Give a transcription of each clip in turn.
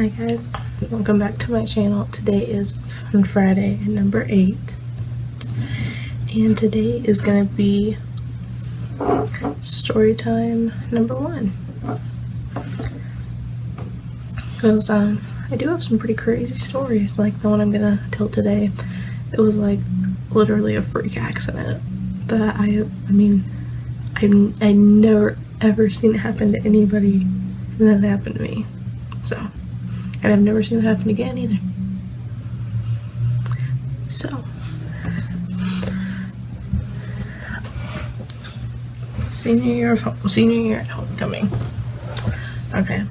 Hi guys, welcome back to my channel. Today is Fun Friday number 8, and today is going to be story time number 1. Because I do have some pretty crazy stories, like the one I'm going to tell today. It was like literally a freak accident that I never ever seen it happen to anybody, and then it happened to me. So, and I've never seen it happen again either. So, senior year at homecoming. Okay.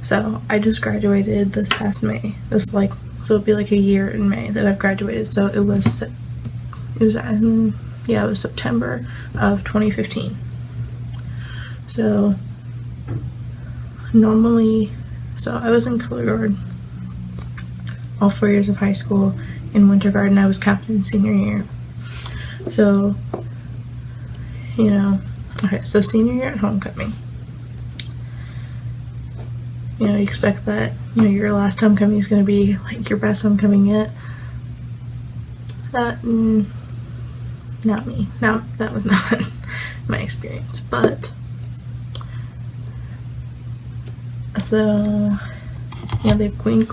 So I just graduated this past May. So it'll be like a year in May that I've graduated. So it was September of 2015. So I was in color guard all 4 years of high school. In winter guard, and I was captain senior year. So, so senior year at homecoming. You expect that, your last homecoming is going to be like your best homecoming yet. Not me. No, that was not my experience. But, so,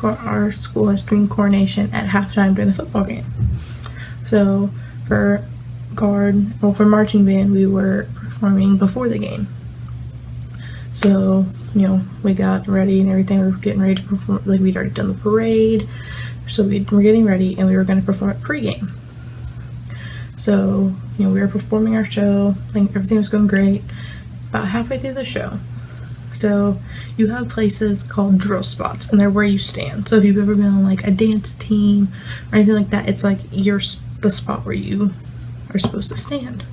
our school has Queen Coronation at halftime during the football game. So, for marching band, we were performing before the game. So, we got ready and everything. We were getting ready to perform, like we'd already done the parade. So we were getting ready and we were going to perform at pregame. So, we were performing our show. I think everything was going great. About halfway through the show. So, you have places called drill spots, and they're where you stand. So if you've ever been on like a dance team or anything like that, it's like the spot where you are supposed to stand.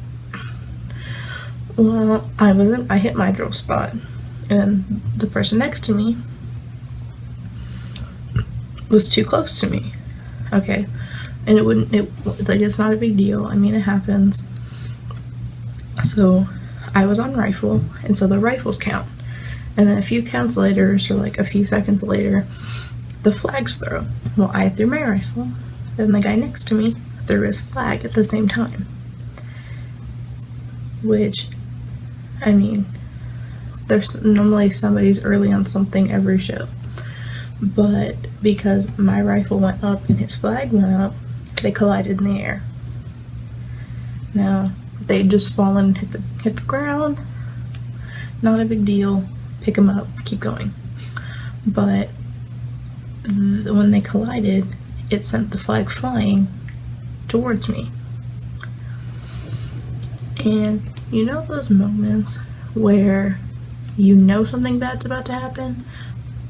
Well, I hit my drill spot, and the person next to me was too close to me. Okay, and it's not a big deal. I mean, it happens. So I was on rifle, and so the rifles count. And then a few counts later, so like a few seconds later, the flags throw. Well, I threw my rifle, then the guy next to me threw his flag at the same time. Which, there's normally somebody's early on something every show. But because my rifle went up and his flag went up, they collided in the air. Now, they'd just fallen and hit the ground. Not a big deal. Pick them up, keep going. But when they collided, it sent the flag flying towards me. And those moments where something bad's about to happen,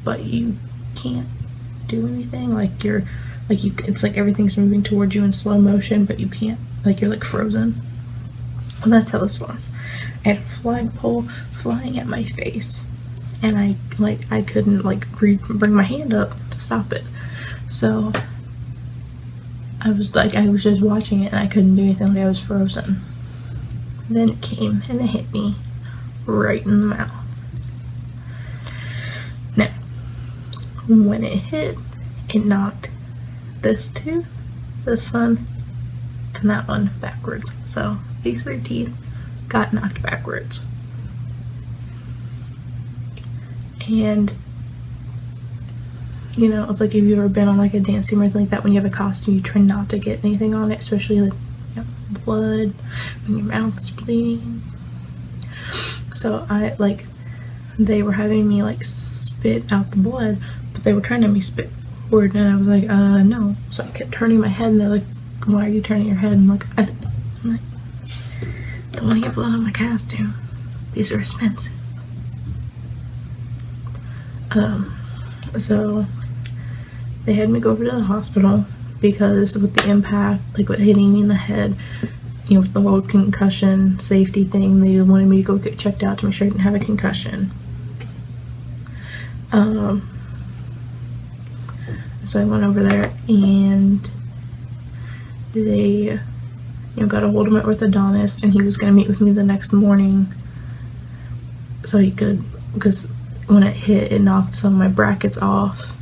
but you can't do anything, it's like everything's moving towards you in slow motion, but you can't, you're like frozen. Well, that's how this was. I had a flagpole flying at my face, and I couldn't bring my hand up to stop it. So I was just watching it, and I couldn't do anything. I was frozen. Then it came and it hit me right in the mouth. Now, when it hit, it knocked this tooth, this one, and that one backwards. So these 3 teeth got knocked backwards. And if you've ever been on like a dance team or anything like that, when you have a costume, you try not to get anything on it, especially blood when your mouth is bleeding. So they were having me spit out the blood, but they were trying to have me spit forward, and I was like, no. So I kept turning my head, and they're like, why are you turning your head? And I don't want to get blood on my costume. These are expensive. So they had me go over to the hospital because with the impact, with hitting me in the head, with the whole concussion safety thing, they wanted me to go get checked out to make sure I didn't have a concussion. So I went over there, and they, got a hold of my orthodontist, and he was going to meet with me the next morning so he could, because when it hit, it knocked some of my brackets off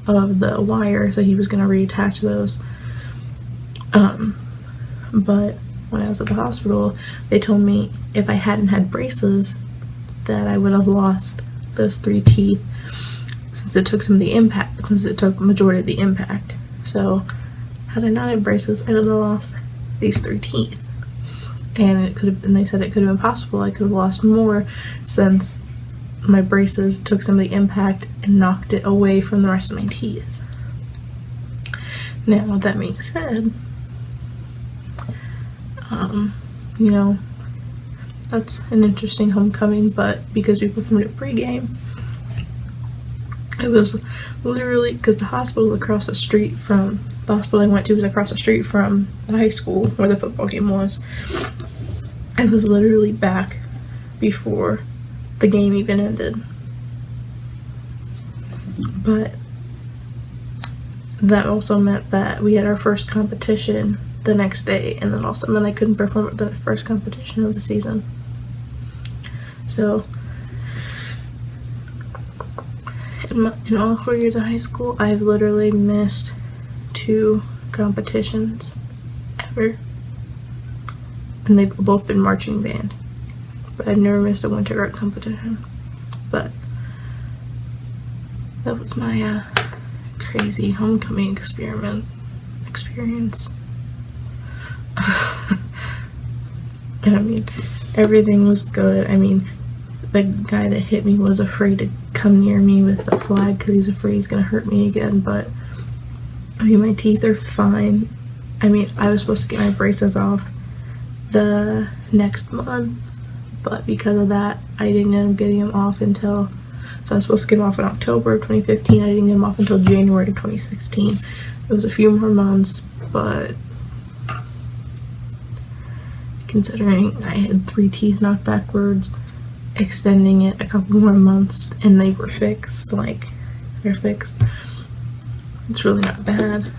of the wire, so he was going to reattach those. But when I was at the hospital, they told me if I hadn't had braces that I would have lost those 3 teeth, since it took majority of the impact. So had I not had braces, I would have lost these 3 teeth. And they said it could have been possible I could have lost more, since my braces took some of the impact and knocked it away from the rest of my teeth. Now, with that being said, you know, that's an interesting homecoming, but because we performed it pregame, it was literally, because the hospital I went to was across the street from the high school where the football game was. I was literally back before the game even ended. But that also meant that we had our first competition the next day, and then also meant I couldn't perform at the first competition of the season. So in all 4 years of high school, I've literally missed 2 competitions ever, and they've both been marching band, but I've never missed a winter art competition. But that was my crazy homecoming experience. And I mean, everything was good. I mean, the guy that hit me was afraid to come near me with the flag because he's afraid he's gonna hurt me again. But I mean, my teeth are fine. I mean, I was supposed to get my braces off the next month, but because of that, I didn't end up getting them off until, so I was supposed to get them off in October of 2015. I didn't get them off until January of 2016. It was a few more months, but considering I had 3 teeth knocked backwards, extending it a couple more months, and they were fixed, like, they're fixed, it's really not bad.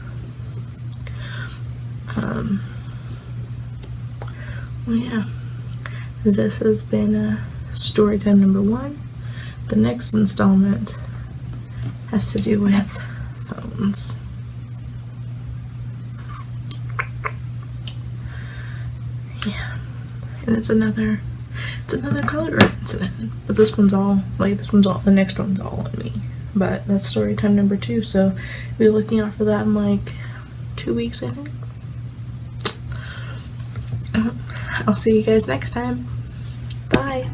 Well, yeah, this has been Storytime number 1. The next installment has to do with phones. Yeah, and it's another color incident, but the next one's all on me. But that's story time number 2, so we'll be looking out for that in like 2 weeks, I think. I'll see you guys next time. Bye.